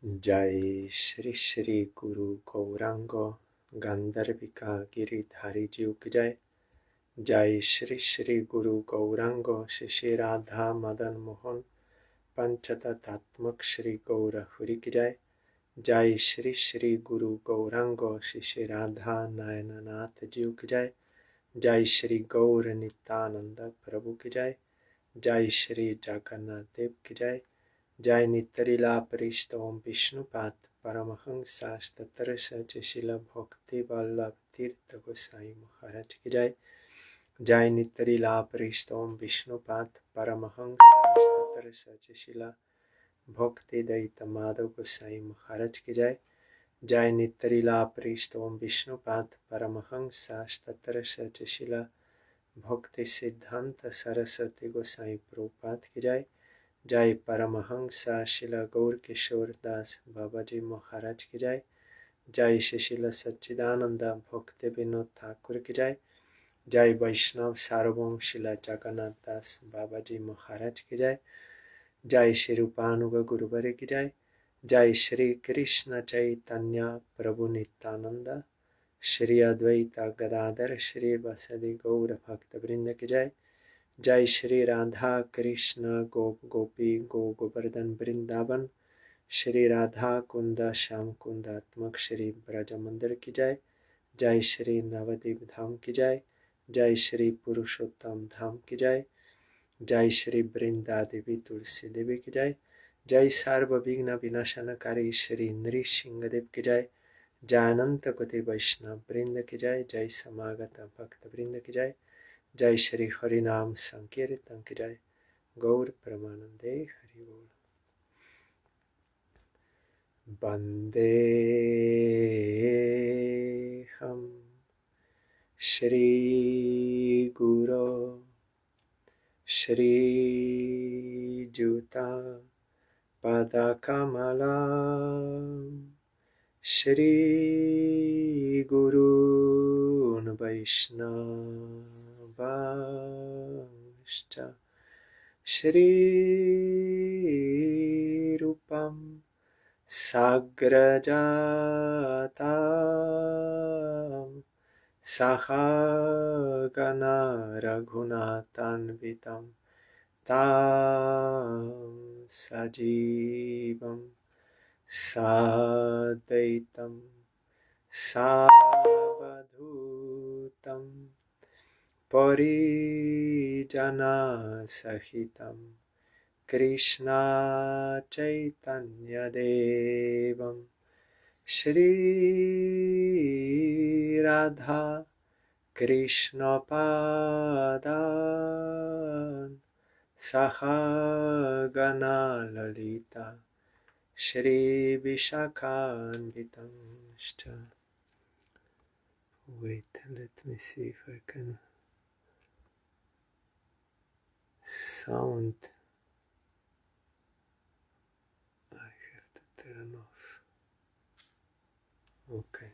जय श्री श्री गुरु गौरांग गांधर्विका गिरिधारी जीव की जय। जय श्री श्री गुरु गौरांग श्री राधा मदन मोहन पंचतत्त्वात्मक श्री गौर हरि की जय। जय श्री श्री गुरु गौरांग श्री राधा नयननाथ जीव की जय। जय श्री गौर नित्यानंद प्रभु की जय। जय श्री जगन्नाथ देव की जय। जय नितरीला परिष्ठ ओम विष्णुपाद परमहंसास्तत्र सचिशिल भक्ति वल्लभ तीर्थ गोसाई महाराज की जय। जय नितरीला परिष्ठ ओम विष्णुपाद परमहंसास्तत्र सचिशिल भक्ति दैत माधव गोसाई महाराज की जय। जय नितरीला परिष्ठ ओम विष्णुपाद परमहंसास्तत्र सचिशिल भक्ति सिद्धांत सरस्वती गोसाई प्रभुपाद की जय। जय परमहंसा शिला गौर किशोर दास बाबा जी महाराज की जय। जय शिशिला सच्चिदानंद भक्ति विनोद ठाकुर की जय। जय वैष्णव सार्वभौम शिला जगन्नाथ दास बाबा जी महाराज की जय। जय श्री रूपानुग गुरुवर की जय। जय श्री कृष्ण चैतन्य प्रभु नित्यानंद श्री अद्वैत गदाधर श्री वसदि गौर भक्त वृंद की जय। जय श्री राधा कृष्ण गोप गोपी गो गोवर्धन वृंदावन श्री राधा कुंद श्याम कुंदात्मक श्री ब्रज मंदिर की जय। जय श्री नवद्वीप धाम की जय। जय श्री पुरुषोत्तम धाम की जय। जय श्री वृंदा देवी तुलसी देवी की जय। जय सर्वविघ्न विनाशनकारी श्री नृसिंह देव की जय। जय अनंत कोटि वैष्णव वृंद की जय। जय समागत भक्त वृंद की जय। जय श्री हरिनाम संकीर्तन की जय। गौर परमानंदे हरि बोल। वंदे हम श्री गुरो श्री जुता पदकमला श्री गुरून् वैष्णवांश्च श्री रूपं साग्रजातं सहगना रघुनाथान्वितं तं सजीवं साद्वैतं सावधूतं परिजनसहितं Krishna चैतन्यदेवं Shri Radha कृष्णपादान् सहगना Lalita Shri विशाखान्वितंश्च। Wait, let me see if I can sound. I have to turn off. Okay.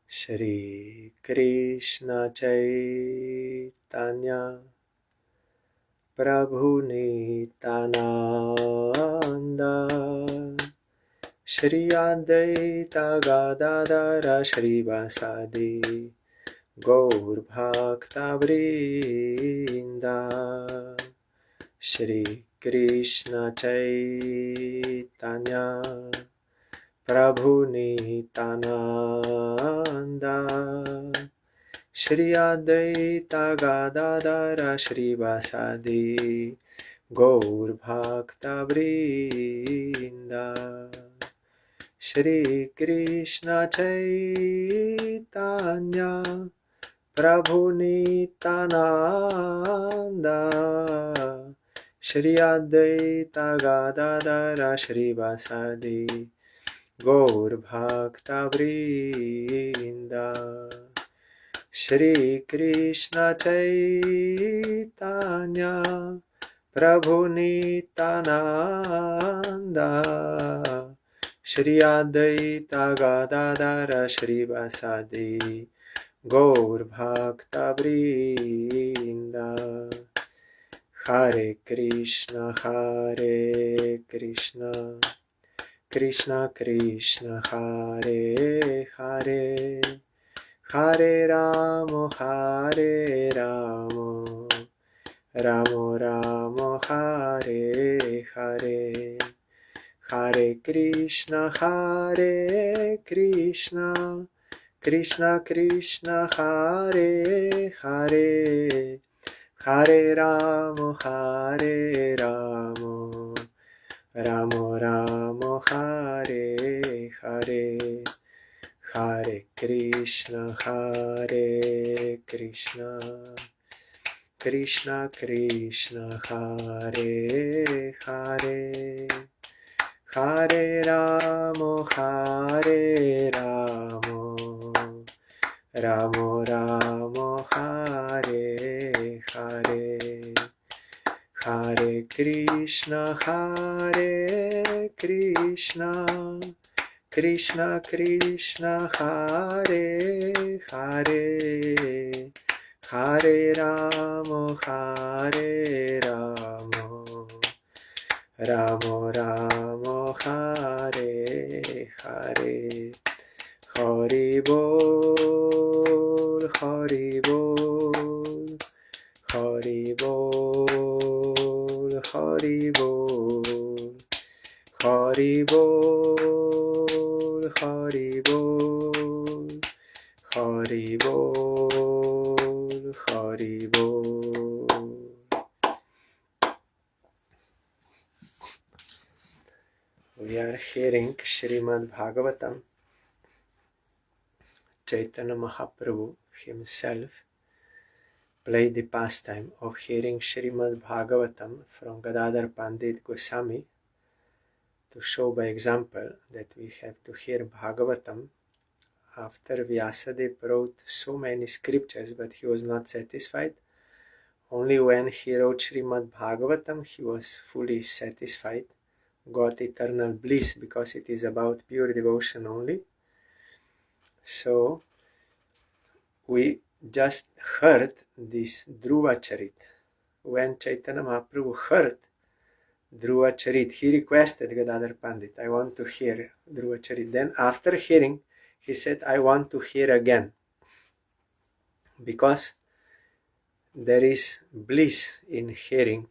Shri Krishna Chaitanya Prabhu Nityananda Shri Advaita Gadadara Shri Vasadi Gaur Bhakta Vrinda Shri Krishna Chaitanya Prabhu Nityananda Shri Advaita Gadadara Shri Vasadi Gaur Bhakta Vrinda Shri Krishna Chaitanya Prabhu Nityananda Shri Advaita Gadadara Shri Vasadi Gaur Bhakta Vrinda Shri Krishna Chaitanya Prabhu Nityananda Shri Advaita Gadadhara Shrivasadi Gaur Bhakta Vrinda. Hare Krishna Krishna Krishna Hare Hare Hare Ramo Ramo Ramo Hare Hare Hare Krishna Krishna Krishna Hare Hare Hare Ramo Ramo Ramo Hare Hare Hare Krishna Krishna Krishna Hare Hare Hare Ramo Ramo Ramo Hare Hare Hare Krishna Krishna Krishna Hare Hare Hare Ramo Ramo Ramo Hare Hare Hari Bol Hari Bol Hari Bol Hari Bol Hari Bol Hari Bol Hari Bol Hari Bol. We are hearing Srimad Bhagavatam. Chaitanya Mahaprabhu himself played the pastime of hearing Srimad Bhagavatam from Gadadhar Pandit Goswami to show by example that we have to hear Bhagavatam. After Vyasadeva wrote so many scriptures, but he was not satisfied. Only when he wrote Srimad Bhagavatam he was fully satisfied, got eternal bliss, because it is about pure devotion only. So we just heard this Dhruva Charit. When Chaitanya Mahaprabhu heard Dhruva Charit, he requested Gadadhar Pandit, I want to hear Dhruva Charit. Then after hearing, he said, I want to hear again, because there is bliss in hearing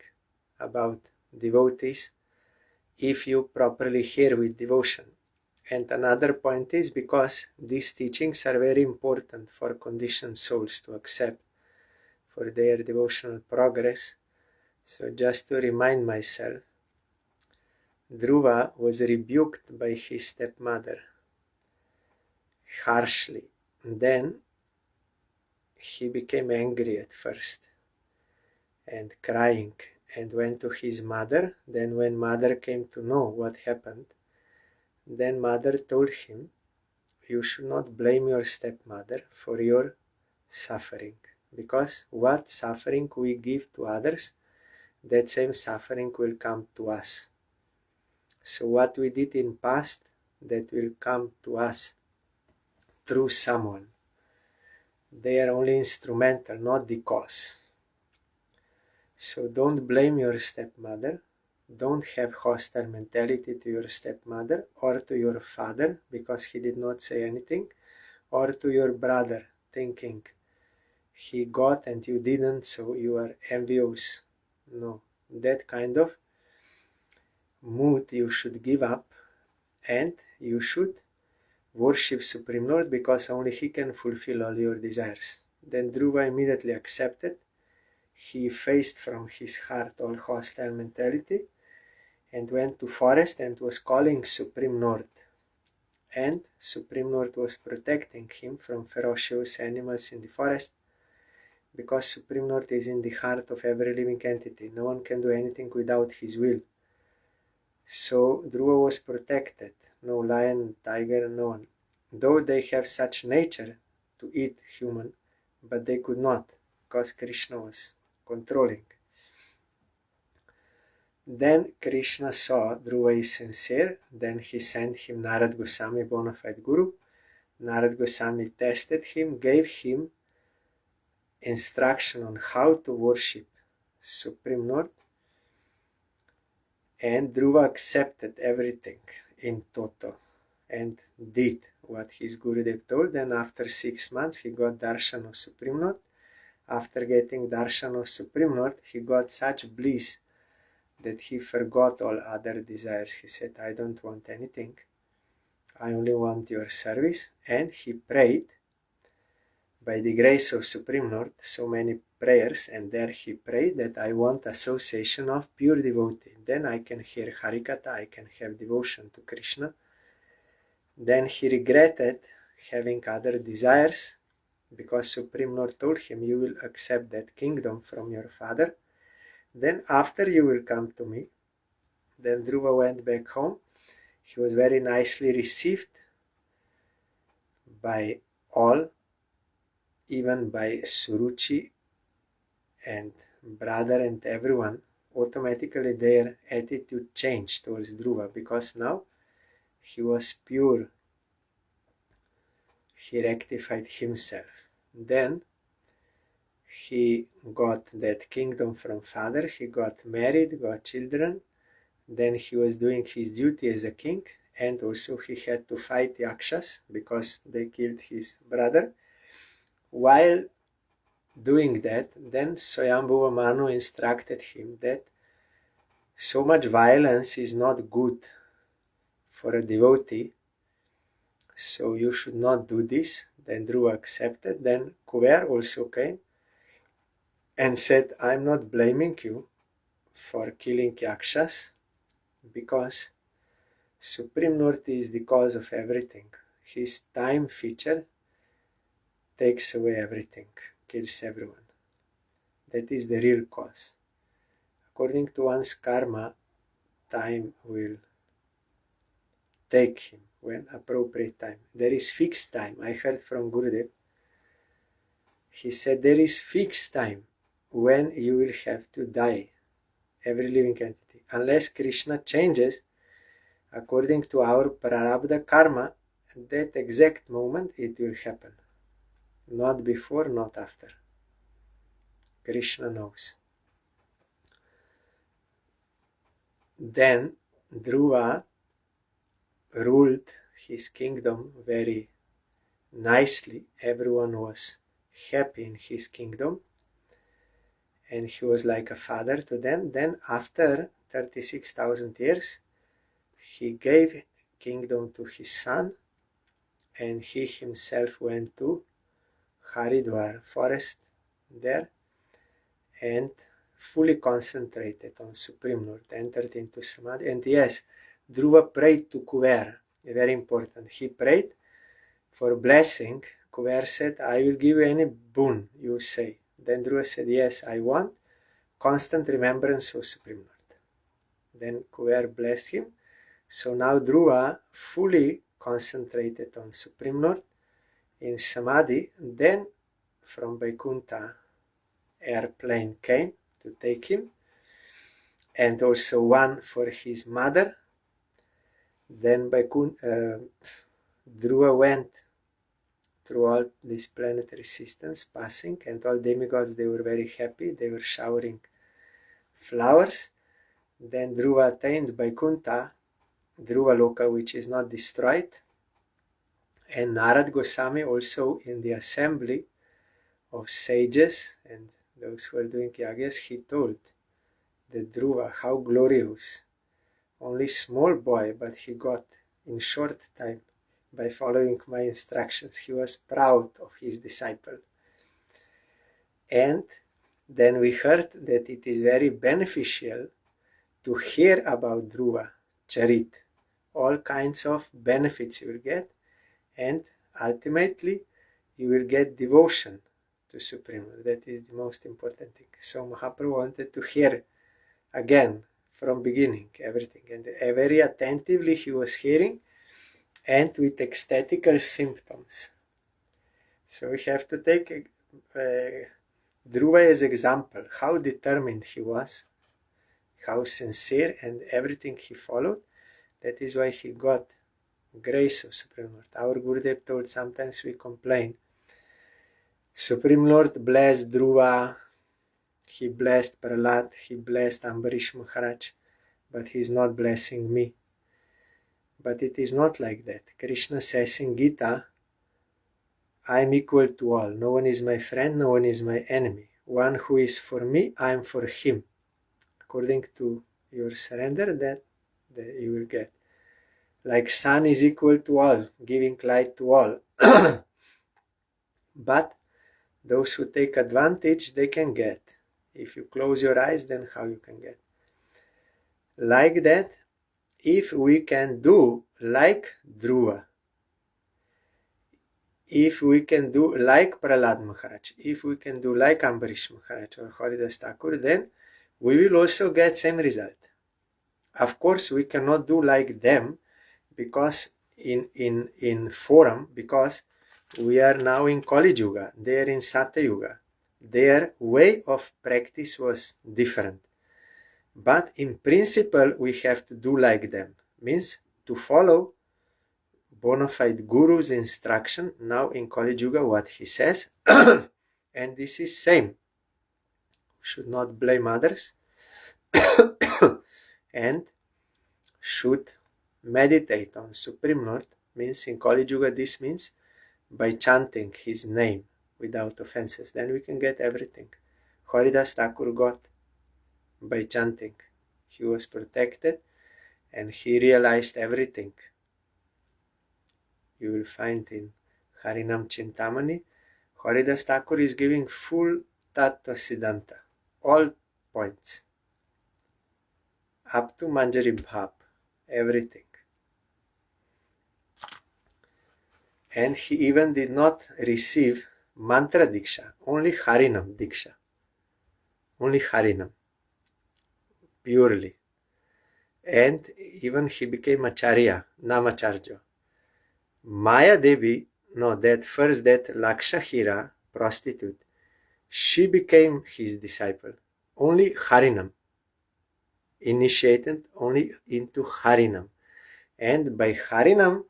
about devotees if you properly hear with devotion. And another point is because these teachings are very important for conditioned souls to accept for their devotional progress. So just to remind myself, Dhruva was rebuked by his stepmother harshly. Then he became angry at first and crying and went to his mother. Then when mother came to know what happened, then mother told him, you should not blame your stepmother for your suffering, because what suffering we give to others, that same suffering will come to us. So what we did in past, that will come to us through someone. They are only instrumental, not the cause. So don't blame your stepmother. Don't have hostile mentality to your stepmother or to your father because he did not say anything, or to your brother thinking he got and you didn't, so you are envious. No, that kind of mood you should give up, and you should worship Supreme Lord because only He can fulfill all your desires. Then Dhruva immediately accepted. He faced from his heart all hostile mentality and went to forest and was calling Supreme Lord. And Supreme Lord was protecting him from ferocious animals in the forest, because Supreme Lord is in the heart of every living entity. No one can do anything without His will. So Dhruva was protected. No lion, tiger, no one. Though they have such nature to eat human, but they could not, because Krishna was controlling. Then Krishna saw Dhruva is sincere. Then he sent him Narad Goswami, bona fide guru. Narad Goswami tested him, gave him instruction on how to worship Supreme Lord, and Dhruva accepted everything in toto and did what his Gurudev told. And after 6 months he got darshan of Supreme Lord. After getting darshan of Supreme Lord, he got such bliss that he forgot all other desires. He said, I don't want anything, I only want your service. And he prayed by the grace of Supreme Lord so many prayers, and there he prayed that I want association of pure devotee. Then I can hear Harikatha, I can have devotion to Krishna. Then he regretted having other desires, because Supreme Lord told him, you will accept that kingdom from your father, then after you will come to me. Then Dhruva went back home. He was very nicely received by all, even by Suruchi and brother and everyone. Automatically their attitude changed towards Dhruva, because now he was pure. He rectified himself. Then he got that kingdom from father, he got married, got children. Then he was doing his duty as a king, and also he had to fight Yakshas because they killed his brother. While doing that, then Swayambhuva Manu instructed him that so much violence is not good for a devotee, so you should not do this. Then Dhruva accepted. Then Kuber also came and said, I'm not blaming you for killing Yakshas, because Supreme Lord is the cause of everything. His time feature takes away everything, kills everyone. That is the real cause. According to one's karma, time will take him when appropriate time. There is fixed time. I heard from Gurudev. He said there is fixed time when you will have to die, every living entity. Unless Krishna changes, according to our prarabdha karma, at that exact moment it will happen. Not before, not after. Krishna knows. Then Dhruva ruled his kingdom very nicely. Everyone was happy in his kingdom, and he was like a father to them. Then after 36,000 years, he gave kingdom to his son, and he himself went to Haridwar forest there and fully concentrated on Supreme Lord, entered into Samadhi. And yes, Dhruva prayed to Kuber, very important. He prayed for blessing. Kuber said, I will give you any boon you say. Then Dhruva said, yes, I want constant remembrance of Supreme Lord. Then Kuber blessed him. So now Dhruva fully concentrated on Supreme Lord in Samadhi. Then from Vaikuntha airplane came to take him, and also one for his mother. Then Dhruva went through all this planetary systems, passing, and all demigods, they were very happy. They were showering flowers. Then Dhruva attained Vaikuntha, Dhruva Loka, which is not destroyed. And Narad Goswami also, in the assembly of sages and those who are doing yagas, he told that Dhruva, how glorious, only small boy, but he got in short time by following my instructions. He was proud of his disciple. And then we heard that it is very beneficial to hear about Dhruva Charit. All kinds of benefits you will get, and ultimately you will get devotion to Supreme Lord. That is the most important thing. So Mahaprabhu wanted to hear again from beginning everything, and very attentively he was hearing, and with ecstatical symptoms. So we have to take Dhruva as example, how determined he was, how sincere and everything he followed. That is why he got grace of Supreme Lord. Our Gurudev told, sometimes we complain. Supreme Lord blessed Dhruva, he blessed Prahlad, he blessed Ambarish Maharaj, but he is not blessing me. But it is not like that. Krishna says in Gita, I am equal to all. No one is my friend, no one is my enemy. One who is for me, I am for him. According to your surrender, that you will get. Like sun is equal to all, giving light to all. But those who take advantage, they can get. If you close your eyes, then how you can get? Like that, if we can do like Dhruva, if we can do like Prahlad Maharaj, if we can do like Ambarish Maharaj or Haridas Thakur, then we will also get same result. Of course, we cannot do like them because in forum, because we are now in Kali Yuga, they are in Satya Yuga. Their way of practice was different. But in principle, we have to do like them. Means to follow bona fide Guru's instruction, now in Kali Yuga, what he says. And this is same. We should not blame others. And should meditate on Supreme Lord. Means in Kali Yuga, this means by chanting his name without offenses. Then we can get everything. Haridas Thakur got by chanting. He was protected and he realized everything. You will find in Harinam Chintamani, Haridas Thakur is giving full Tattva Siddhanta, all points, up to Manjari Bhab, everything. And he even did not receive Mantra Diksha, only Harinam Diksha, only Harinam, purely. And even he became Acharya, Namacharya. Maya Devi, no, that Lakshahira, prostitute, she became his disciple. Only Harinam, initiated only into Harinam. And by Harinam,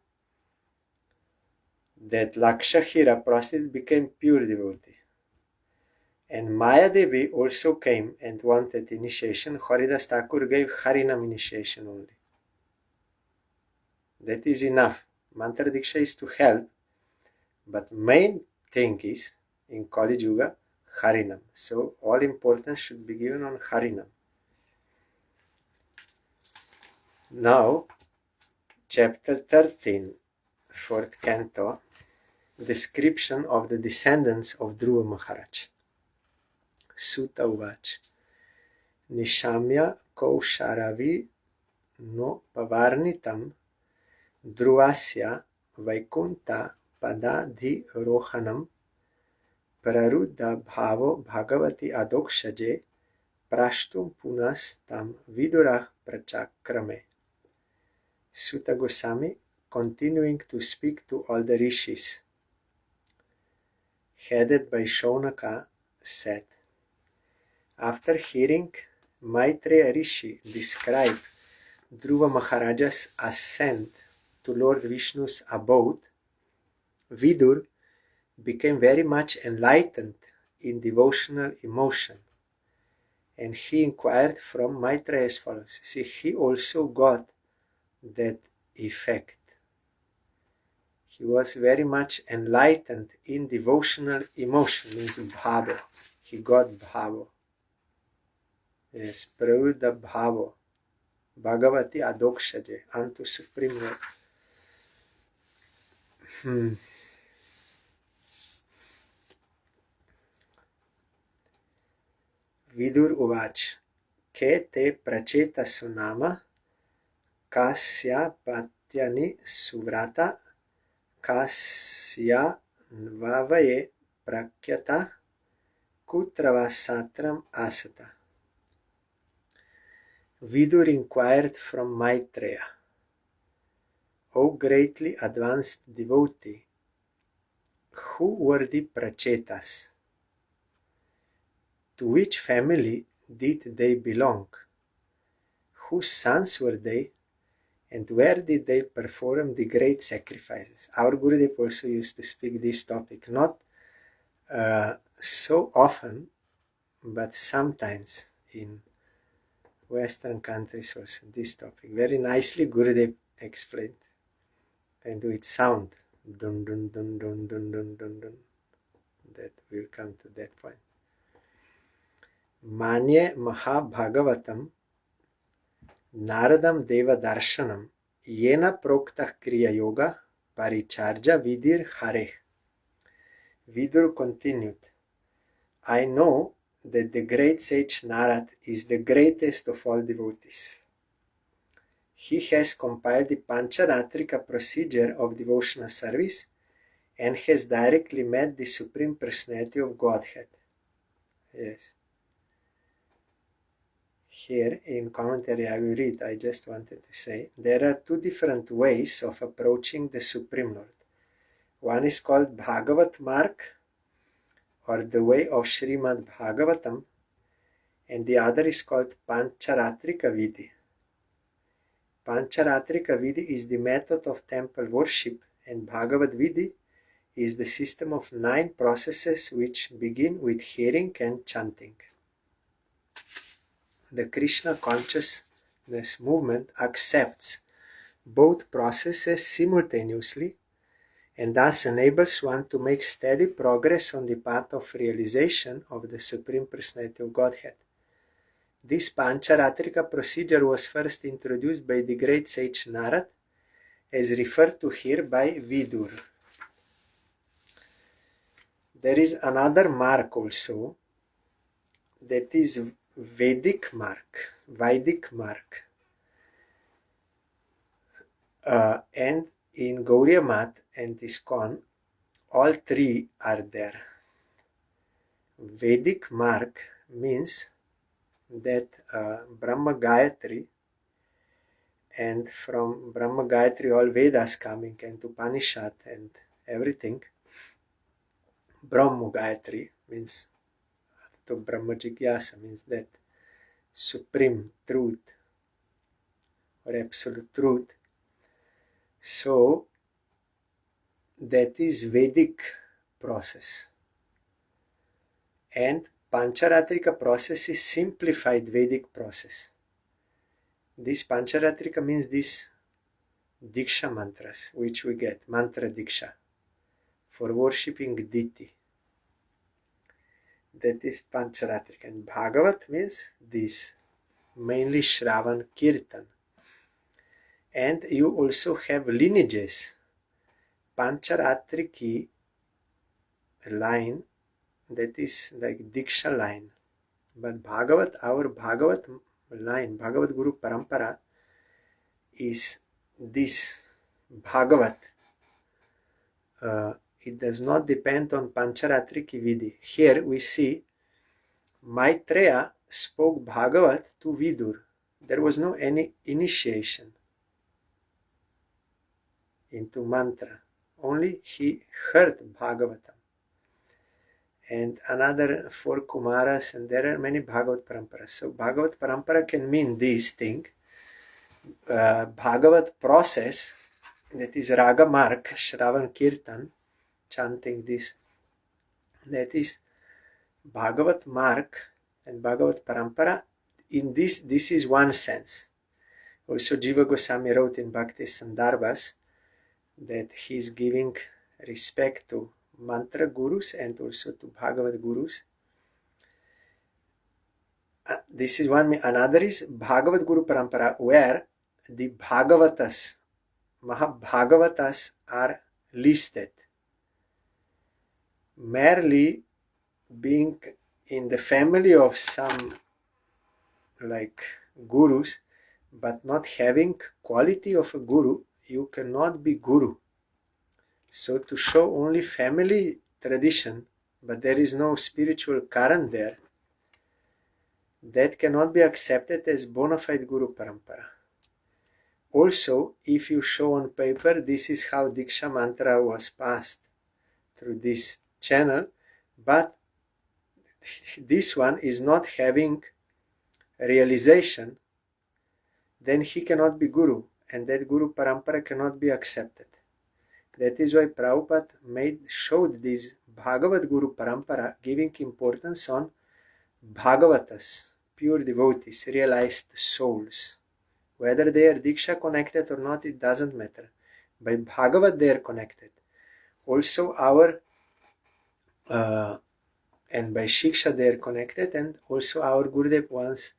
that Lakshahira prostitute became pure devotee. And Maya Devi also came and wanted initiation. Haridas Thakur gave Harinam initiation only. That is enough. Mantra Diksha is to help, but main thing is, in Kali Yuga, Harinam. So all importance should be given on Harinam. Now, chapter 13, 4th canto, description of the descendants of Dhruva Maharaj. Sutta Uvach. Nishamya Kausharavi no Pavarnitam Dhruvasya Vaikunta Padadhi Rohanam Praruddha Bhavo Bhagavati Adokshaje Prashtum Punastam Vidurah Prachakrame. Sutta Goswami, continuing to speak to all the rishis, headed by Shaunaka, said, after hearing Maitreya Rishi describe Dhruva Maharaja's ascent to Lord Vishnu's abode, Vidur became very much enlightened in devotional emotion, and he inquired from Maitreya as follows. See, he also got that effect. He was very much enlightened in devotional emotion, means bhava. He got bhava. Yes, Praruddha Bhava, Bhagavati Adokshaje, unto Supreme Lord. Vidur Uvach, Ke te pracheta sunama, Kasya Patyani Suvrata, Kasya Nvavaye Prakyata, Kutravasatram Asata. Vidur inquired from Maitreya, O greatly advanced devotee, who were the Prachetas? To which family did they belong? whose sons were they, and where did they perform the great sacrifices? Our Gurudev also used to speak this topic, not so often, but sometimes in Western countries also this topic. Very nicely Gurudev explained. And do it sound. Dun dun dun dun dun dun dun dun. That will come to that point. Manye Mahabhagavatam Naradam Deva Darshanam Yena Proktah Kriya Yoga Paricharja Vidir Hare. Vidur continued, I know that the great sage Narad is the greatest of all devotees. He has compiled the Pancharatrika procedure of devotional service and has directly met the Supreme Personality of Godhead. Yes. Here in commentary I will read, I just wanted to say, there are two different ways of approaching the Supreme Lord. One is called Bhagavat Marg, or the way of SRIMAD Bhagavatam, and the other is called Pancharatrika Vidhi. Pancharatrika Vidhi is the method of temple worship, and Bhagavad Vidhi is the system of 9 processes which begin with hearing and chanting. The Krishna consciousness movement accepts both processes simultaneously and thus enables one to make steady progress on the path of realization of the Supreme Personality of Godhead. This Pancharatrika procedure was first introduced by the great sage Narad, as referred to here by Vidur. There is another mark also, that is Vedic mark, and in Gauriya Math and ISKCON, all 3 are there. Vedic mark means that Brahma Gayatri, and from Brahma Gayatri all Vedas coming, and Upanishad and everything. Brahma Gayatri means to Brahma Jigyasa, means that supreme truth or absolute truth. So that is Vedic process. And Pancharatrika process is simplified Vedic process. This Pancharatrika means these Diksha mantras, which we get, mantra Diksha, for worshipping deity. That is Pancharatrika. And Bhagavat means this, mainly Shravan Kirtan. And you also have lineages. Pancharatriki line, that is like Diksha line. But Bhagavat, our Bhagavat line, Bhagavat Guru Parampara, is this Bhagavat. It does not depend on Pancharatriki Vidhi. Here we see Maitreya spoke Bhagavat to Vidur. There was no any initiation into mantra. Only he heard Bhagavatam. And another 4 Kumaras, and there are many Bhagavat Paramparas. So Bhagavat Parampara can mean this thing. Bhagavat process, that is Raga Mark, Shravan Kirtan, chanting this. That is Bhagavat Mark and Bhagavat Parampara. In this is one sense. Also Jiva Goswami wrote in Bhakti Sandarbhas that he is giving respect to mantra gurus and also to Bhagavat gurus. This is one. Another is Bhagavat Guru Parampara, where the Bhagavatas, Mahabhagavatas are listed. Merely being in the family of some like gurus, but not having quality of a guru, you cannot be guru. So to show only family tradition, but there is no spiritual current there, that cannot be accepted as bona fide Guru Parampara. Also, if you show on paper, this is how Diksha mantra was passed through this channel, but this one is not having realization, then he cannot be Guru, and that Guru Parampara cannot be accepted. That is why Prabhupada showed this Bhagavat Guru Parampara, giving importance on Bhagavatas, pure devotees, realized souls. Whether they are Diksha connected or not, it doesn't matter. By Bhagavat they are connected. Also and by Shiksha they are connected, and also our Gurudev once,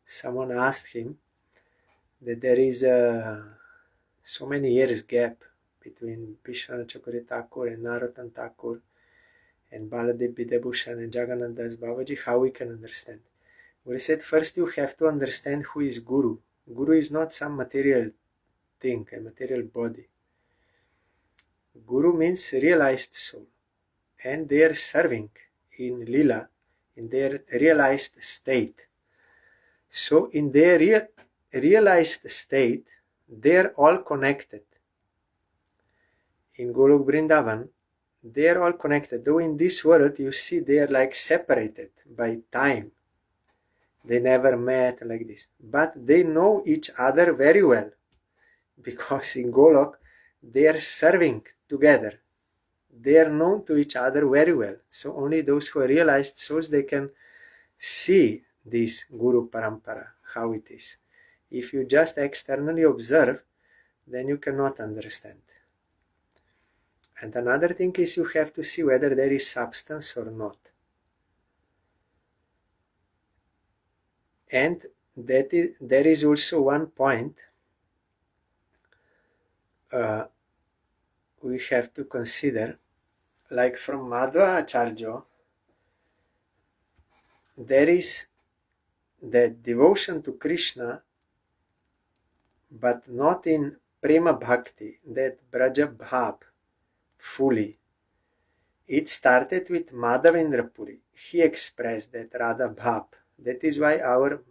someone asked him that there is so many years gap between Vishwanath Chakravarti Thakur and Narottam Thakur and Baladev Videbhushan and Jagannath Das Babaji, how we can understand. We said first you have to understand who is Guru. Guru is not some material thing, a material body. Guru means realized soul, and they are serving in Lila, in their realized state. So in their realized state, they are all connected. In Golok Vrindavan, they are all connected. Though in this world, you see they are like separated by time. They never met like this. But they know each other very well. Because in Golok, they are serving together. They are known to each other very well. So only those who are realized souls, they can see this Guru Parampara, how it is. If you just externally observe, then you cannot understand. And another thing is you have to see whether there is substance or not. And there is also one point we have to consider, like from Madhva Acharya, there is the devotion to Krishna, but not in Prema Bhakti, that Braja Bhav, fully. It started with Madhavendra Puri. He expressed that Radha Bhav. That is why our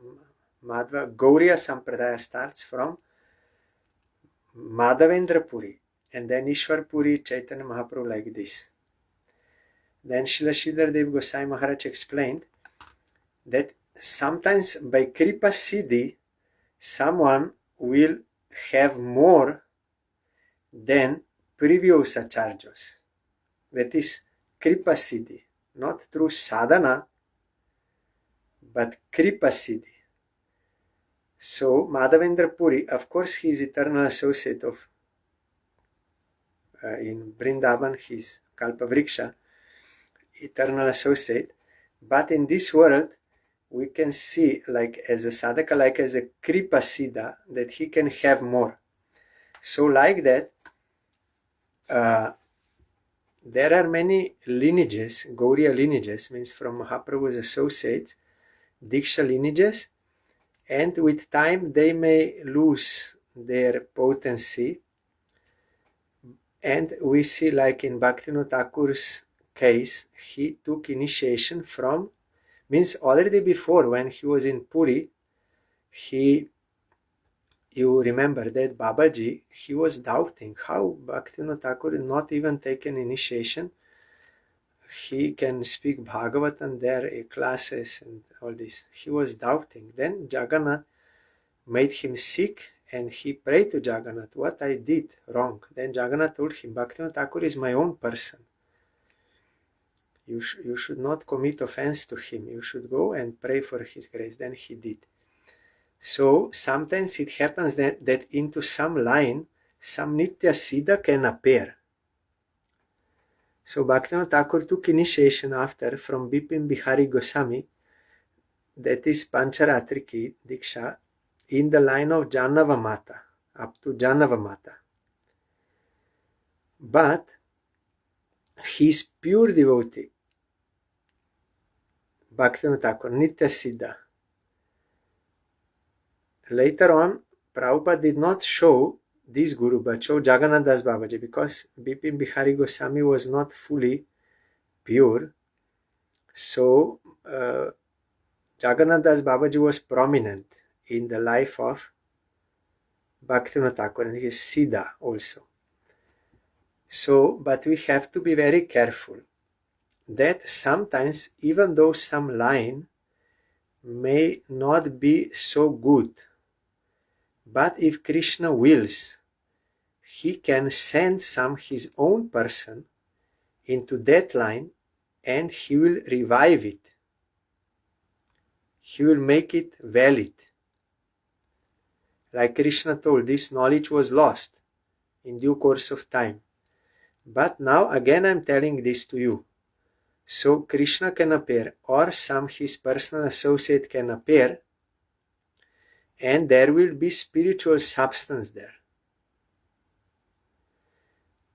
Madhva Gauriya Sampradaya starts from Madhavendra Puri, and then Ishwar Puri, Chaitanya Mahaprabhu, like this. Then Srila Sridhar Dev Gosai Maharaj explained that sometimes by Kripa Siddhi, someone will have more than previous acharyas. That is Kripa Siddhi, not through sadhana, but Kripa Siddhi. So Madhavendra Puri, of course, he is eternal associate of in Vrindavan, he is Kalpavriksha, eternal associate. But in this world, we can see, like as a sadhaka, like as a Kripa Siddha, that he can have more. So like that, there are many lineages, Gauriya lineages, means from Mahaprabhu's associates, Diksha lineages, and with time they may lose their potency. And we see, like in Bhaktivinoda Thakur's case, he took initiation from, means already before when he was in Puri, you remember that Babaji, he was doubting how Bhaktivinoda Thakur not even taken initiation. He can speak Bhagavatam there, classes and all this. He was doubting. Then Jagannath made him sick and he prayed to Jagannath, what I did wrong. Then Jagannath told him, Bhaktivinoda Thakur is my own person. You should not commit offense to him. You should go and pray for his grace. Then he did. So sometimes it happens that into some line, some Nitya Siddha can appear. So Bhaktivinoda Thakur took initiation after from Bipin Bihari Goswami, that is Pancharatriki Diksha, in the line of Janava Mata, up to Janava Mata. But his pure devotee, Bhaktivinoda Thakur, Nitya Siddha. Later on, Prabhupada did not show this Guru, but showed Jagannath Das Babaji, because Bipin Bihari Goswami was not fully pure. So Jagannath Das Babaji was prominent in the life of Bhaktivinoda Thakur, and he is Siddha also. So, but we have to be very careful that sometimes, even though some line may not be so good, But if Krishna wills, he can send some his own person into that line and he will revive it. He will make it valid. Like Krishna told, this knowledge was lost in due course of time. But now again I'm telling this to you. So Krishna can appear, or some his personal associate can appear, and there will be spiritual substance there.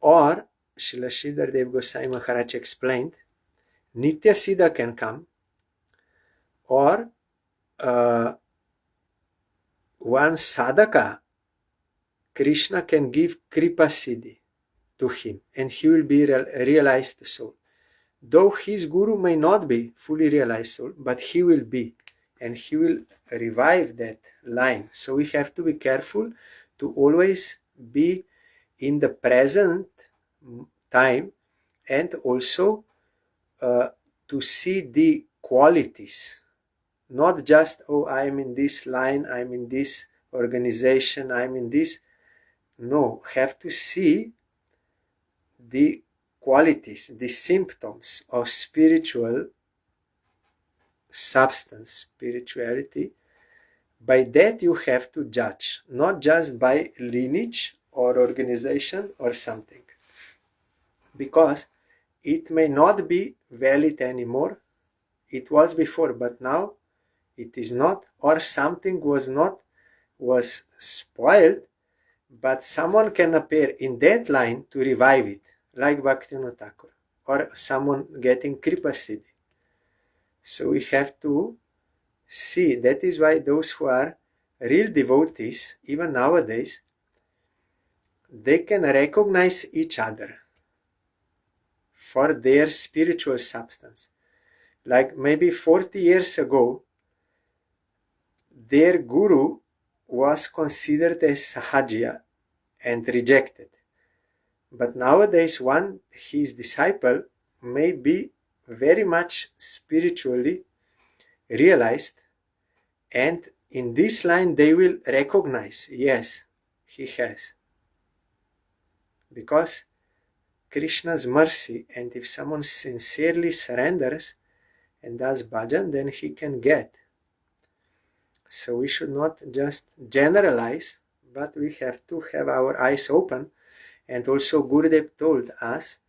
Or, Srila Sridhar Dev Goswami Maharaj explained, Nitya Siddha can come, or one sadhaka, Krishna can give Kripa Siddhi to him, and he will be realized soul. Though his guru may not be fully realized soul, but he will be, and he will revive that line. So we have to be careful to always be in the present time, and also to see the qualities, not just, oh, I'm in this line, I'm in this organization, I'm in this. No, have to see the qualities, the symptoms of spiritual substance, spirituality. By that you have to judge, not just by lineage or organization or something, because it may not be valid anymore. It was before, but now it is not, or something was spoiled, but someone can appear in that line to revive it, like Bhaktivinoda Thakur, or someone getting Kripa Siddhi. So we have to see. That is why those who are real devotees, even nowadays, they can recognize each other for their spiritual substance. Like maybe 40 years ago, their guru was considered as Sahajya and rejected. But nowadays, his disciple may be very much spiritually realized, and in this line they will recognize, yes, he has. Because Krishna's mercy, and if someone sincerely surrenders and does bhajan, then he can get. So we should not just generalize, but we have to have our eyes open. And also Gurudev told us,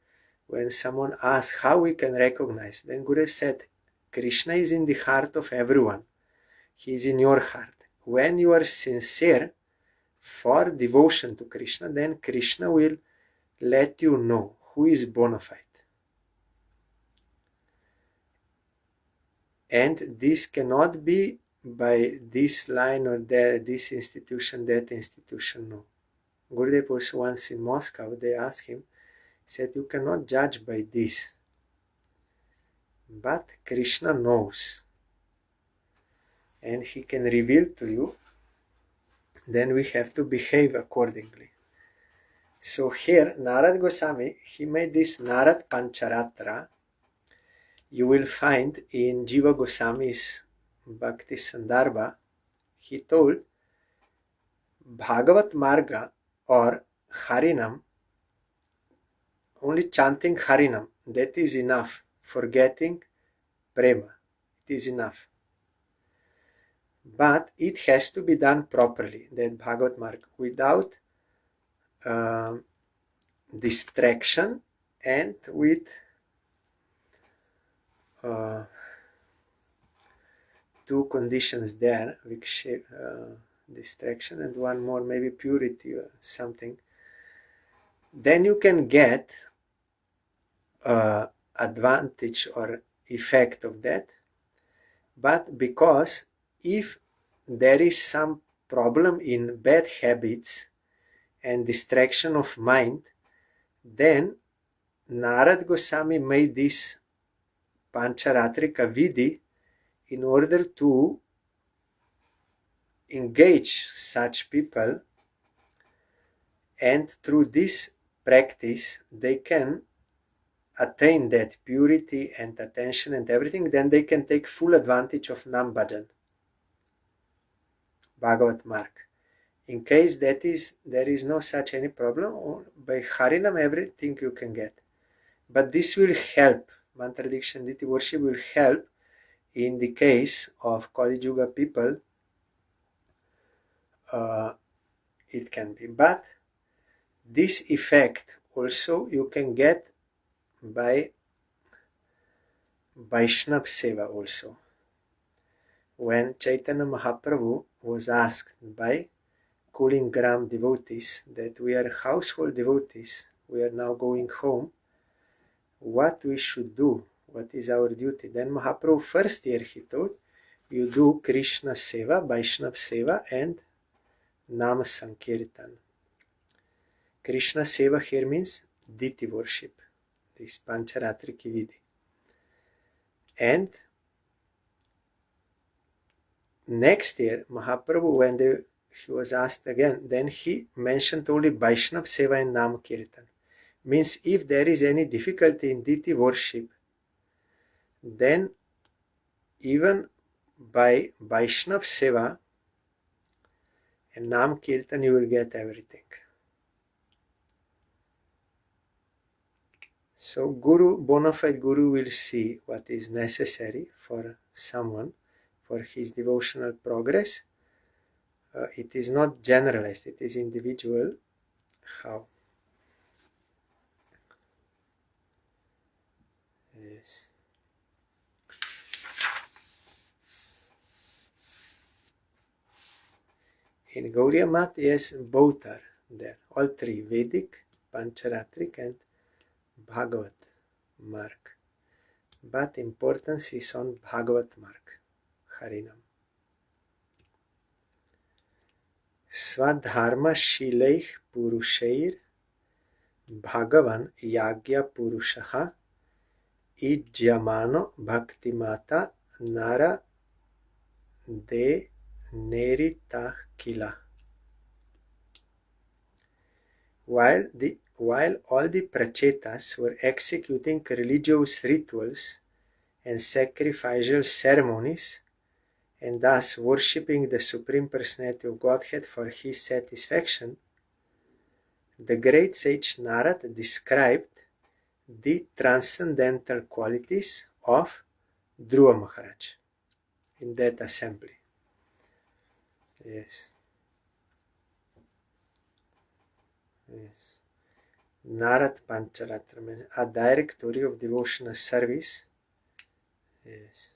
when someone asked how we can recognize, then Gurudev said, Krishna is in the heart of everyone. He is in your heart. When you are sincere for devotion to Krishna, then Krishna will let you know who is bona fide. And this cannot be by this line or this institution, that institution, no. Gurudev also once in Moscow, they asked him, he said, you cannot judge by this. But Krishna knows. And he can reveal to you, then we have to behave accordingly. So here, Narad Goswami, he made this Narad Pancharatra. You will find in Jiva Goswami's Bhakti Sandarbha, he told, Bhagavat Marga or Harinam, only chanting Harinam, that is enough for getting prema. It is enough. But it has to be done properly, that Bhagavat Marga, without distraction and with two conditions there, distraction and one more, maybe purity or something. Then you can get advantage or effect of that. But because if there is some problem in bad habits and distraction of mind, then Narad Goswami made this Pancharatrika Vidhi in order to engage such people, and through this practice they can attain that purity and attention and everything. Then they can take full advantage of Nam Bhajan, Bhagavat Marg. In case there is no such any problem, by Harinam everything you can get. But this will help, mantra diction deity worship will help in the case of Kali Yuga people. It can be, but this effect also you can get by Vaishnav Seva also. When Chaitanya Mahaprabhu was asked by Kulingram devotees that we are household devotees, we are now going home, what we should do, what is our duty, then Mahaprabhu first year he told, you do Krishna Seva, Vaishnav Seva and Nama Sankirtan. Krishna Seva here means deity worship, this Pancharatri Vidhi. And next year, Mahaprabhu, when he was asked again, then he mentioned only Vaishnav Seva and Nam Kirtan. Means if there is any difficulty in deity worship, then even by Vaishnav Seva and Nam Kirtan you will get everything. So Guru, bona fide Guru will see what is necessary for someone for his devotional progress. It is not generalized, it is individual. How? Yes. In Gauriya Mat, yes, both are there. All three, Vedic, Pancharatric and Bhagavat mark. But importance is on Bhagavat mark, Harinam. Swadharma Shileich Purushair Bhagavan Yagya Purushaha Ijyamano Bhaktimata Nara De Nerita Kila. While all the prachetas were executing religious rituals and sacrificial ceremonies, and thus worshipping the Supreme Personality of Godhead for his satisfaction, the great sage Narad described the transcendental qualities of Dhruva Maharaj in that assembly. Yes. Yes. Narad Pancharatra, a directory of devotional service. Yes.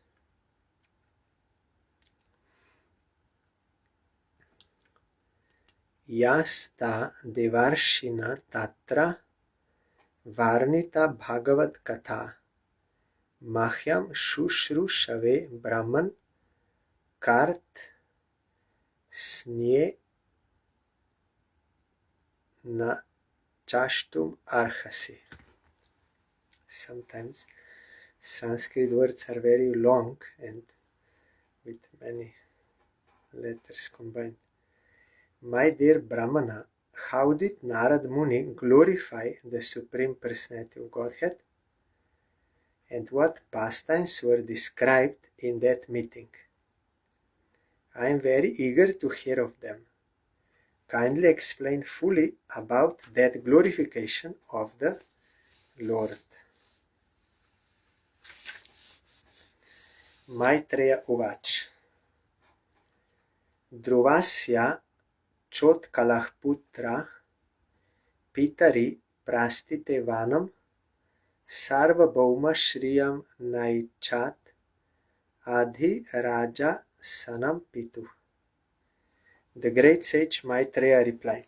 Yasta Devarshina Tatra Varnita Bhagavad Katha Mahyam Shushrusave Brahman Kart Snye Na Chashtum Arhasi. Sometimes Sanskrit words are very long and with many letters combined. My dear Brahmana, how did Narad Muni glorify the Supreme Personality of Godhead? And what pastimes were described in that meeting? I am very eager to hear of them. Kindly explain fully about that glorification of the Lord. Maitreya Uvach Dhruvasya Chotkalah Putra Pitari Prastite Vanam Sarvabhauma Shriyam Naichat Adhi Raja Sanam Pitu. The great sage Maitreya replied,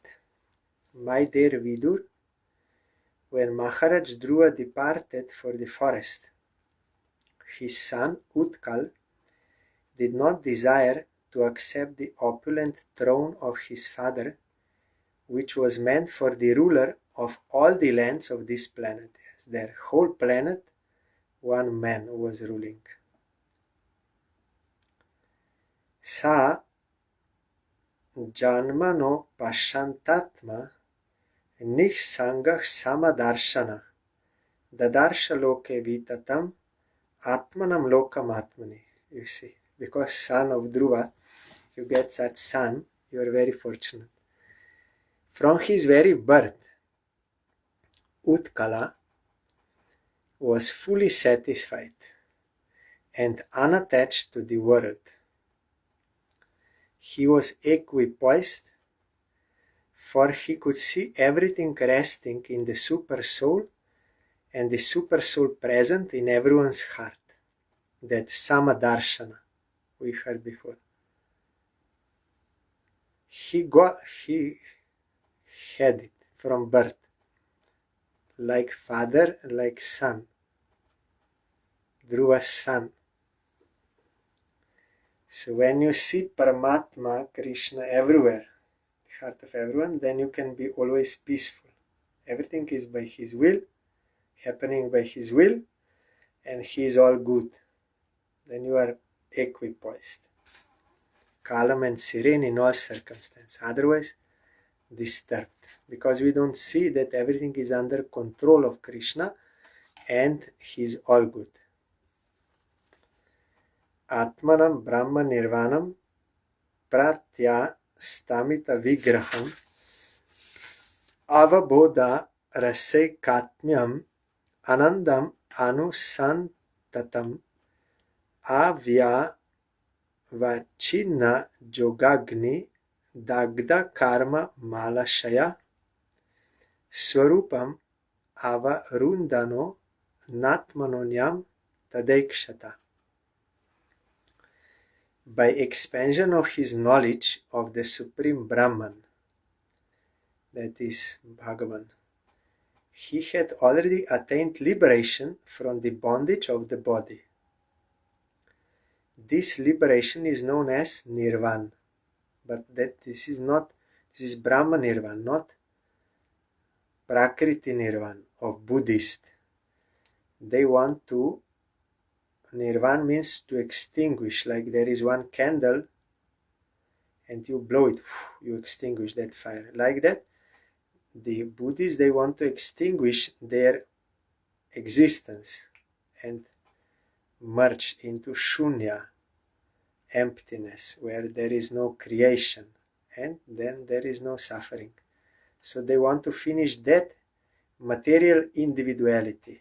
my dear Vidur, when Maharaj Dhruva departed for the forest, his son Utkal did not desire to accept the opulent throne of his father, which was meant for the ruler of all the lands of this planet. Yes, their whole planet, one man was ruling. Sa Janmano Pashantatma Nihsangah Samadarshana Dadarsha Loke Vitatam Atmanam Lokam Atmani. You see, because son of Dhruva, you get such son, you are very fortunate. From his very birth, Utkala was fully satisfied and unattached to the world. He was equipoised, for he could see everything resting in the super soul and the super soul present in everyone's heart. That Samadarshana we heard before. He had it from birth, like father, like son, Dhruva's son. So when you see Paramatma, Krishna everywhere, the heart of everyone, then you can be always peaceful. Everything is by His will, happening by His will, and He is all good. Then you are equipoised, calm and serene in all circumstances. Otherwise, disturbed, because we don't see that everything is under control of Krishna and He is all good. Atmanam Brahma Nirvanam Pratya Stamita Vigraham Avabodha Rasekatmyam Anandam Anusantatam Avya Vachinna Jogagni Dagda Karma Malashaya Swarupam Avarundano Natmanonyam Tadekshata. By expansion of his knowledge of the Supreme Brahman, that is Bhagavan, he had already attained liberation from the bondage of the body. This liberation is known as Nirvana, but this is Brahma Nirvana, not Prakriti Nirvana of Buddhist. They want to, Nirvana means to extinguish, like there is one candle and you blow it, you extinguish that fire. Like that, the Buddhists, they want to extinguish their existence and merge into shunya, emptiness, where there is no creation and then there is no suffering. So they want to finish that material individuality.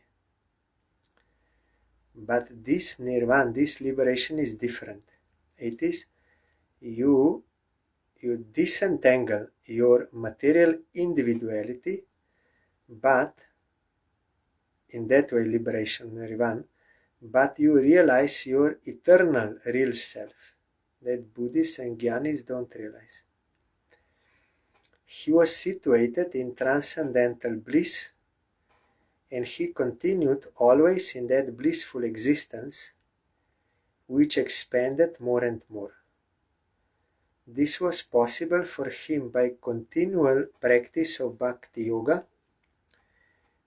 But this nirvana, this liberation is different. It is you disentangle your material individuality, but in that way liberation, nirvana, but you realize your eternal real self, that Buddhists and Jnanis don't realize. He was situated in transcendental bliss, and he continued always in that blissful existence, which expanded more and more. This was possible for him by continual practice of Bhakti Yoga,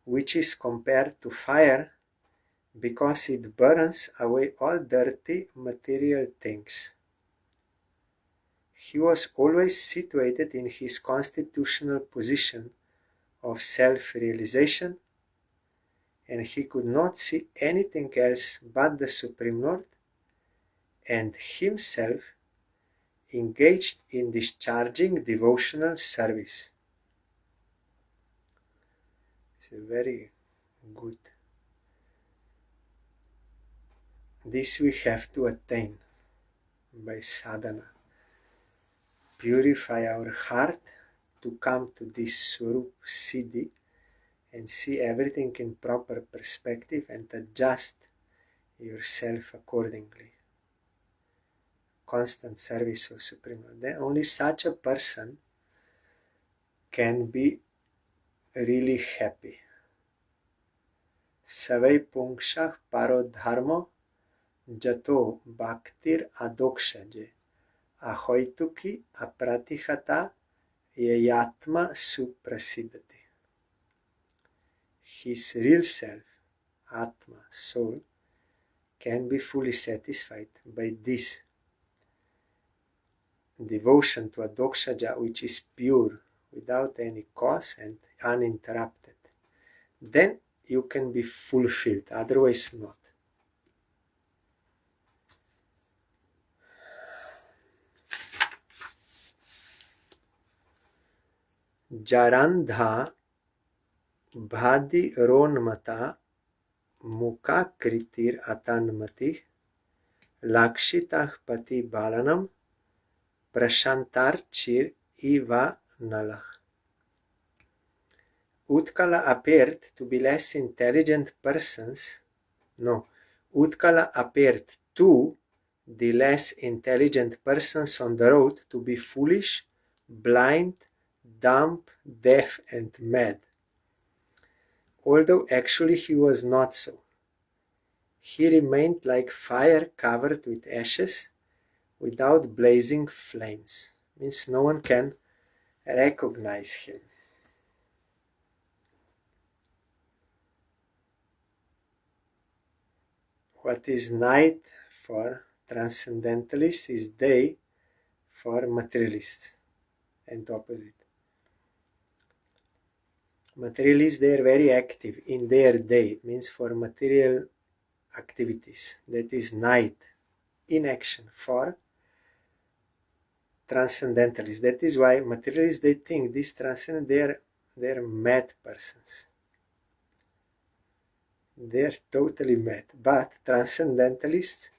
which is compared to fire because it burns away all dirty material things. He was always situated in his constitutional position of self-realization, and he could not see anything else but the Supreme Lord and himself engaged in discharging devotional service. It's very good. This we have to attain by sadhana. Purify our heart to come to this Swarup Siddhi and see everything in proper perspective and adjust yourself accordingly. Constant service of Supreme Lord. Then only such a person can be really happy. Savai pungshah paro dharmo jato bhaktir adokshaje ahoituki apratihata yayatma suprasidati. His real self, Atma, soul, can be fully satisfied by this devotion to adokshaja, which is pure, without any cause and uninterrupted. Then you can be fulfilled, otherwise not. Jarandha bhadi ronmata mukha kritir atanmati lakshitah pati balanam prashantarchir iva nalah. Utkala appeared to be less intelligent persons. No, Utkala appeared to the less intelligent persons on the road to be foolish, blind, dumb, deaf, and mad. Although actually he was not so. He remained like fire covered with ashes, without blazing flames. Means no one can recognize him. What is night for transcendentalists is day for materialists, and opposite. Materialists, they are very active in their day, means for material activities. That is night, in action, for transcendentalists. That is why materialists, they think these transcendent, they are mad persons. They're totally mad. But transcendentalists,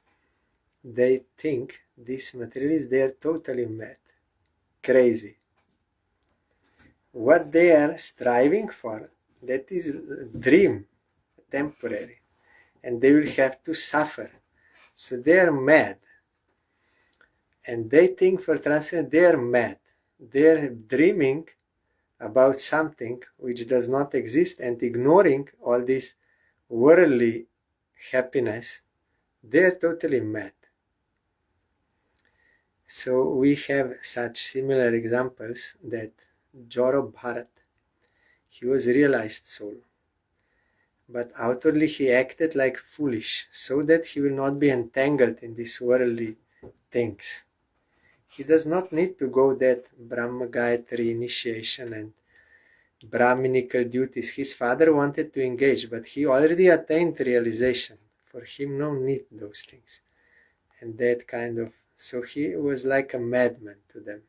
they think these materialists, they are totally mad, crazy. What they are striving for, that is a dream, temporary, and they will have to suffer. So they are mad. And they think for transcendent, they are mad. They are dreaming about something which does not exist and ignoring all this worldly happiness. They are totally mad. So we have such similar examples that Joro Bharat, he was realized soul, but outwardly he acted like foolish, so that he will not be entangled in these worldly things. He does not need to go that Brahma Gayatri initiation and Brahminical duties. His father wanted to engage, but he already attained realization. For him, no need those things. And that kind of, so he was like a madman to them.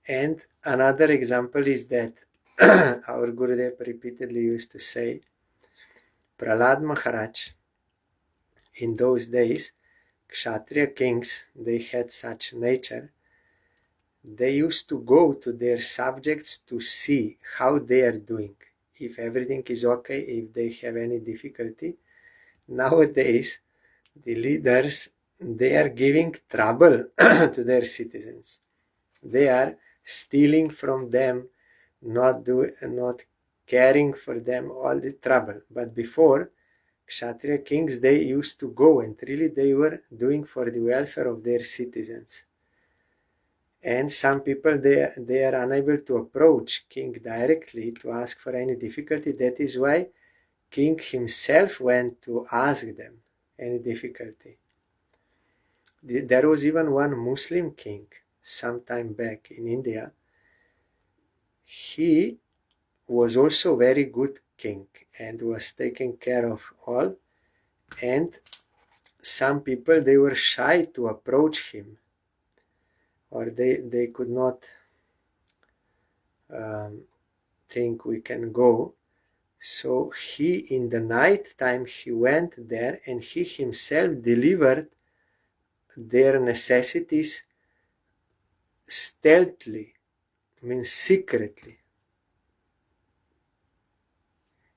And another example is that our Gurudev repeatedly used to say, Prahlad Maharaj, in those days, Kshatriya kings, they had such nature, they used to go to their subjects to see how they are doing, if everything is okay, if they have any difficulty. Nowadays, the leaders, they are giving trouble to their citizens. They are stealing from them, not caring for them, all the trouble. But before, Kshatriya kings, they used to go and really they were doing for the welfare of their citizens. And some people, they are unable to approach king directly to ask for any difficulty. That is why king himself went to ask them any difficulty. There was even one Muslim king some time back in India. He was also very good king and was taking care of all. And some people, they were shy to approach him, or they could not think we can go. So he, in the night time, he went there and he himself delivered their necessities stealthily, means secretly.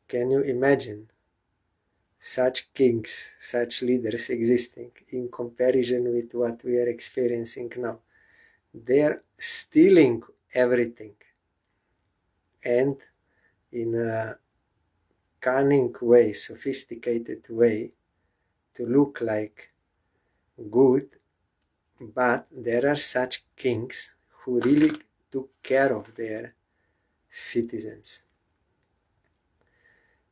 Can you imagine such kings, such leaders existing in comparison with what we are experiencing now? They are stealing everything, and in a cunning way, sophisticated way, to look like good. But there are such kings who really took care of their citizens.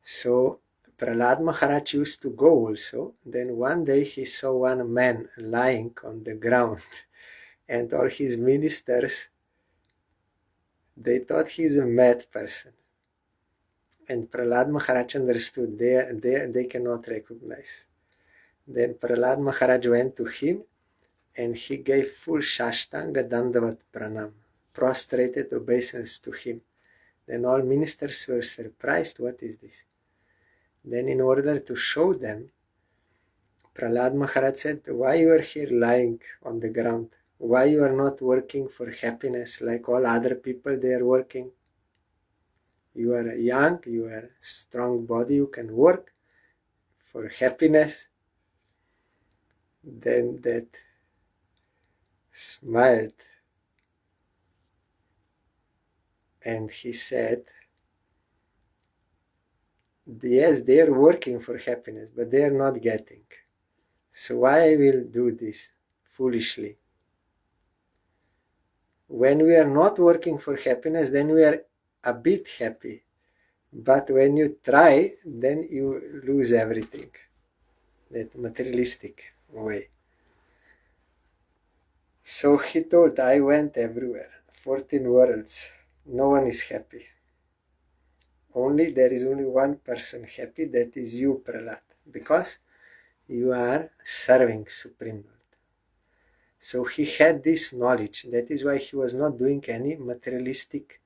So Prahlad Maharaj used to go also. Then one day he saw one man lying on the ground and all his ministers, they thought he's a mad person. And Prahlad Maharaj understood they cannot recognize. Then Prahlad Maharaj went to him and he gave full Shashtanga Dandavat Pranam. prostrated obeisance to him. Then all ministers were surprised, what is this? Then in order to show them, Prahlad Maharaj said, why you are here lying on the ground? Why you are not working for happiness like all other people they are working? You are young, you are strong body, you can work for happiness. Then that smiled and he said, yes, they are working for happiness, but they are not getting. So why I will do this foolishly? When we are not working for happiness, then we are a bit happy. But when you try, then you lose everything. That materialistic way. So he told, I went everywhere, 14 worlds. No one is happy. There is only one person happy, that is you, Prahlad, because you are serving Supreme Lord. So he had this knowledge. That is why he was not doing any materialistic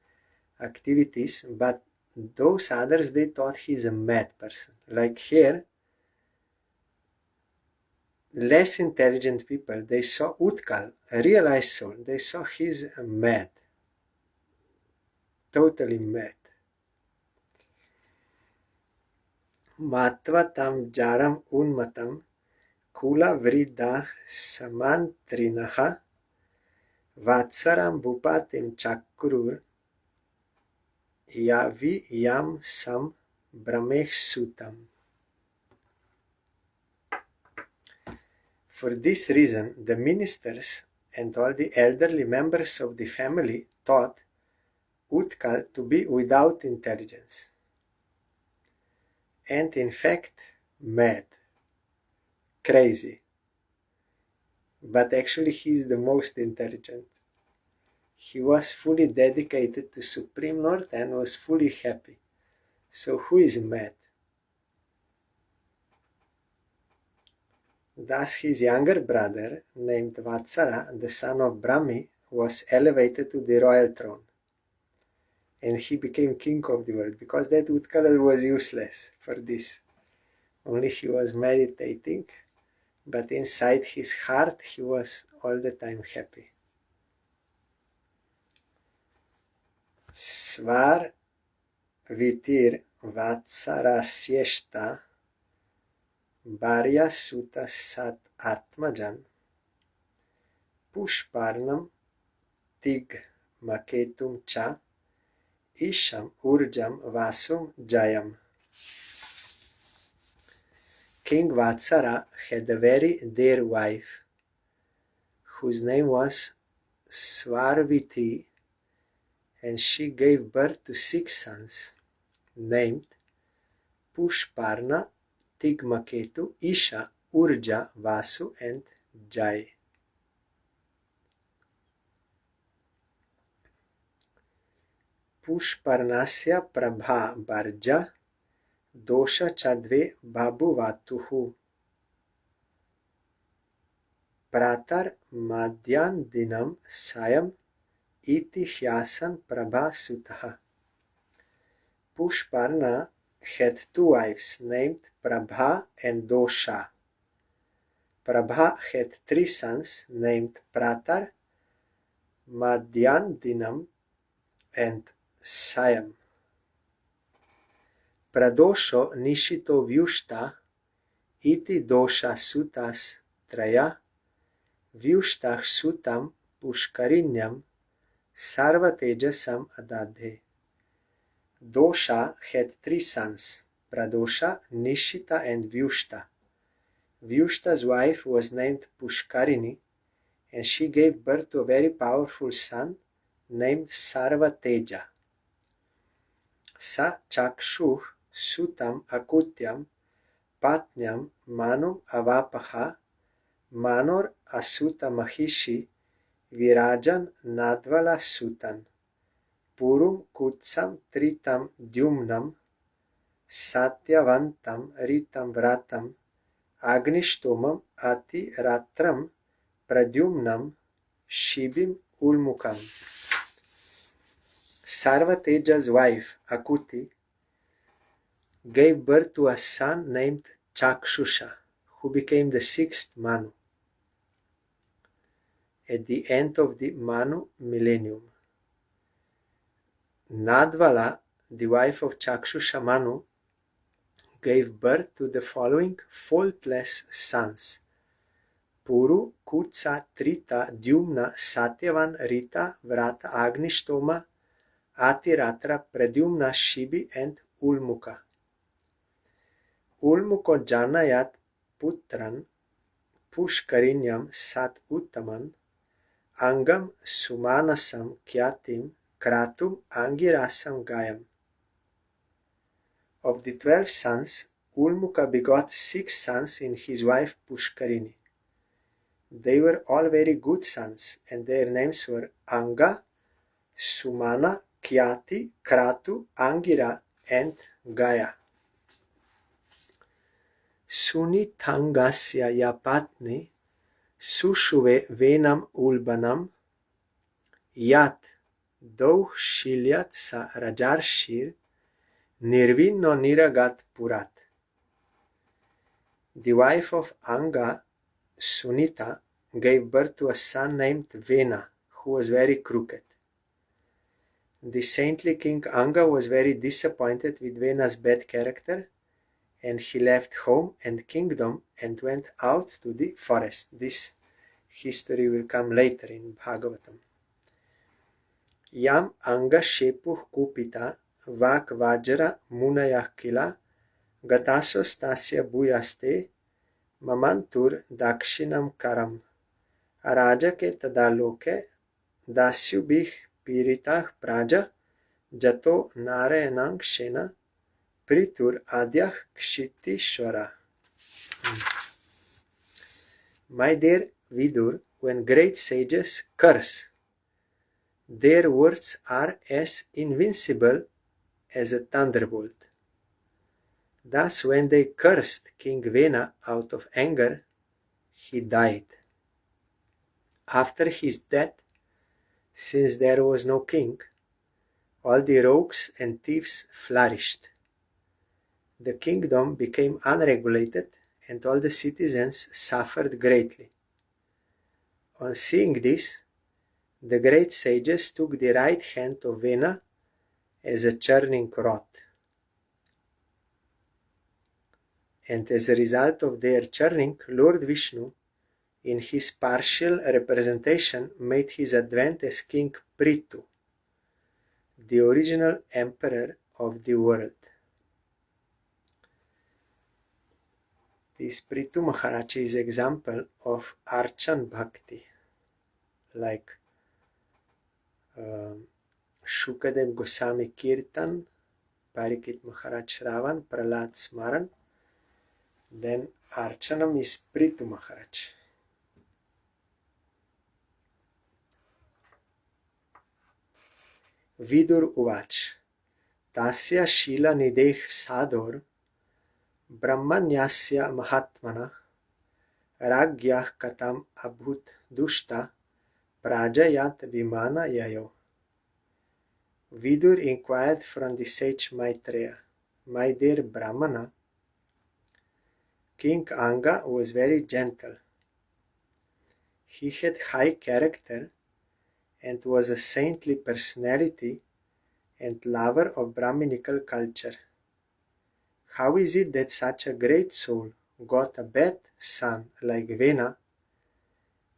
activities, but those others, they thought he's a mad person. Like here, less intelligent people, they saw Utkal, a realized soul, they saw he's mad, totally mad. Matvatam jaram unmatam kula vrida samantrinaha vatsaram bhupatim chakrur yavi yam sam brahmech sutam. For this reason, the ministers and all the elderly members of the family thought Utkal to be without intelligence, and in fact mad, crazy. But actually he is the most intelligent. He was fully dedicated to Supreme Lord and was fully happy. So who is mad? Thus his younger brother, named Vatsara, the son of Brahmi, was elevated to the royal throne. And he became king of the world, because that Utkala was useless for this. Only he was meditating, but inside his heart he was all the time happy. Svar vitir Vatsarasyeshta Bharya Suta Sat Atmajan Pushparnam Tig Maketum Cha Isham Urjam Vasum Jayam. King Vatsara had a very dear wife, whose name was Svarviti, and she gave birth to 6 sons, named Pushparna, Tigmaketu, Isha, Urja, Vasu, and Jai. Pushparnasya Prabha Barja Dosha Chadve Babu Vatuhu Pratar Madhyan Dinam Sayam Iti Hyasan Prabha Sutaha. Pushparna had 2 wives named Prabha and Dosha. Prabha had 3 sons named Pratar, Madhyan Dinam, and Sayam. Pradosho Nishito Vyushta Iti Dosha Sutas Traya Vyushtah Sutam Pushkarinyam Sarvatejasam Adadhe. Dosha had 3 sons, Pradosha, Nishita, and Vyushta. Vyushta's wife was named Pushkarini, and she gave birth to a very powerful son named Sarvateja. Sa Chakshuh Sutam Akutyam Patnyam Manum Avapaha Manor Asuta Mahishi Virajan Nadvala Sutan Purum Kutsam Tritam Dyumnam Satyavantam Ritam Vratam Agnishtomam Ati Ratram Pradyumnam Shibim Ulmukam. Sarvateja's wife, Akuti, gave birth to a son named Chakshusha, who became the sixth Manu at the end of the Manu millennium. Nadvala, the wife of Chakshusha Manu, gave birth to the following faultless sons: Puru, Kutsa, Trita, Dyumna, Satyavan, Rita, Vrata, Agnishtoma, Atiratra, Pradyumna, Shibi, and Ulmuka. Ulmuko Janayat Putran, Pushkarinyam Sat Uttaman, Angam Sumanasam Kyatim, Kratum Angirasam Gayam. Of the 12 sons, Ulmuka begot 6 sons in his wife Pushkarini. They were all very good sons, and their names were Anga, Sumana, Kyati, Kratu, Angira, and Gaya. Sunitangasya yapatni sushuve venam ulbanam yat douh shilyat sa rajarshir nirvinno niragat purat. The wife of Anga, Sunita, gave birth to a son named Vena, who was very crooked. The saintly king Anga was very disappointed with Vena's bad character, and he left home and kingdom and went out to the forest. This history will come later in Bhagavatam. Yam Anga Shepuh Kupita Vak Vajra Munayah Kila Gataso Stasya Buyaste Mamantur Dakshinam Karam Arajake Tadaloke Dasyubih Piritah Praja Jato Narayanang Shena Pritur Adyah Kshitishwara. My dear Vidur, when great sages curse, their words are as invincible as a thunderbolt. Thus, when they cursed King Vena out of anger, he died. After his death, since there was no king, all the rogues and thieves flourished. The kingdom became unregulated, and all the citizens suffered greatly. On seeing this, the great sages took the right hand of Vena as a churning rod. And as a result of their churning, Lord Vishnu, in his partial representation, made his advent as King Prithu, the original emperor of the world. This Prithu Maharaj is example of Archan Bhakti, like Shukadev Goswami Kirtan, Parikit Maharaj Shravan, Prahlad Smaran. Then Archanam is Prithu Maharaj. Vidur Uvach Tasya Shila Nideh Sador Brahmanyasya Mahatmana Ragyah Katam Abhut Dushta Prajayat Vimana Yayo. Vidur inquired from the sage Maitreya, my dear Brahmana, King Anga was very gentle. He had high character and was a saintly personality and lover of Brahminical culture. How is it that such a great soul got a bad son like Vena,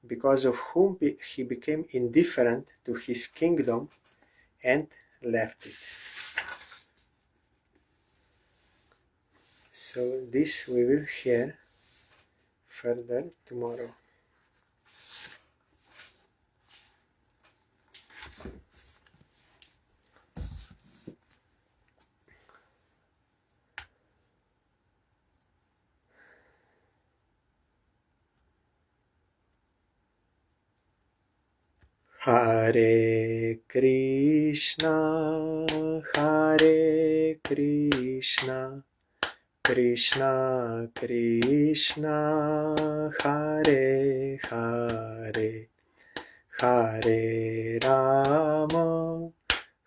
because of whom he became indifferent to his kingdom and left it? So this we will hear further tomorrow. Hare Krishna, Hare Krishna, Krishna Krishna, Hare Hare, Hare Rama,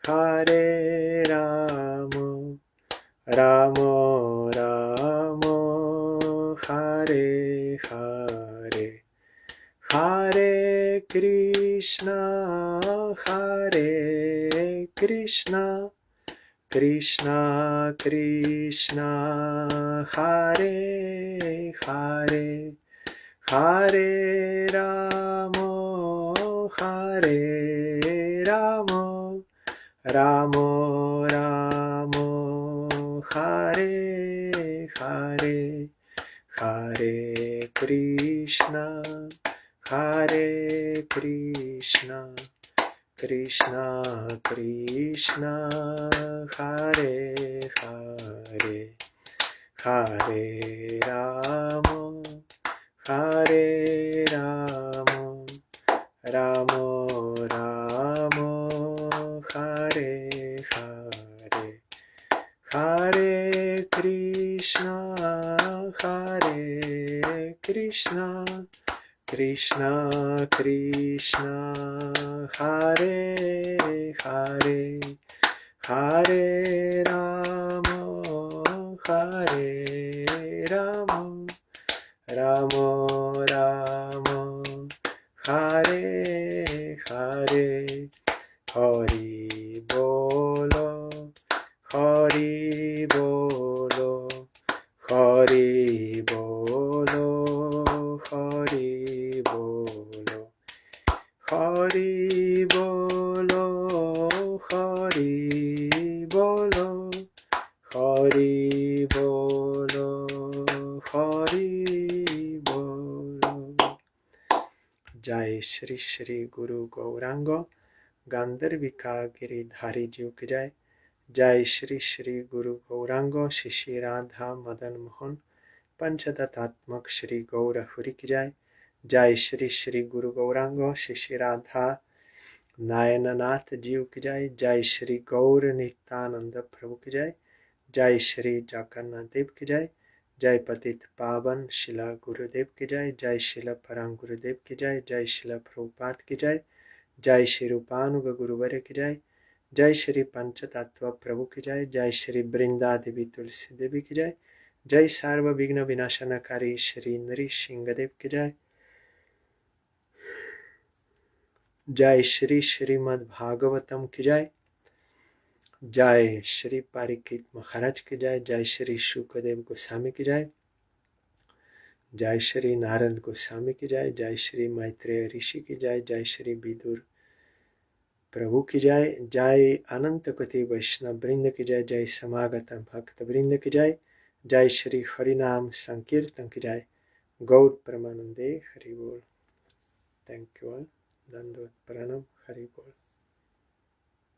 Hare Rama, Rama Rama, Hare Hare, Hare Krishna, Hare Krishna, Krishna Krishna, Hare Hare, Hare Rama, Hare Rama, Rama Rama, Hare Hare, Hare Krishna, Hare Krishna, Krishna Krishna, Hare Hare, Hare Rama, Hare Rama, Rama Rama, Hare Hare, Hare Krishna, Hare Krishna, Krishna Krishna, Hare Hare, Hare Rama, Hare Rama, Rama Rama, Hare Hare, Hari Bolo, Hari Bolo, Hari Bolo, Hari Bolo, Hari Bolo, Hari Bolo, Hari Bolo, Hari Bolo. Jai Shri Shri Guru Gauranga Gandharvika Giridhari Ji ki Jai. Jai Shri Shri Guru Gauranga Shishi Radha Madan Mohan Panchadatatmak Shri Gaura Huri ki Jai. Jai Shri Shri Guru Gauranga Shishi Radha Nayananath Ji ki Jai. Jai Shri Gaur Nityananda Prabhu ki Jai. Jai Shri Jagannath Dev ki Jai. Jai Patit Pavan Shila Gurudev ki Jai. Jai Shila Parang Gurudev ki Jai. Jai Shila Prabhupada ki Jai. Jai Shri Rupanuga Guruvarya ki Jai. Jai Shri Panchatattva Prabhu ki Jai. Jai Shri Brinda Devi Tulsi Devi ki Jai. Jai Sarva Vigna Vinashanakari Shri Nrishingadev ki Jai. Jai Shri Srimad Bhagavatam ki Jai. Jai Shri Parikit Maharaj ki Jai. Jai Shri Shukadev Goswami ki Jai. Jai Shri Narad Goswami ki Jai. Jai Shri Maitreya Rishi ki Jai. Jai Shri Vidur Prabhu ki Jai. Jai Ananta Koti Vaishnav Brinda ki Jai. Jai Samagata Bhakta Brinda ki Jai. Jai Shri Harinam Sankirtan ki Jai. Gaur Pramanande Hari Bol. Thank you all. Dandavat Pranam.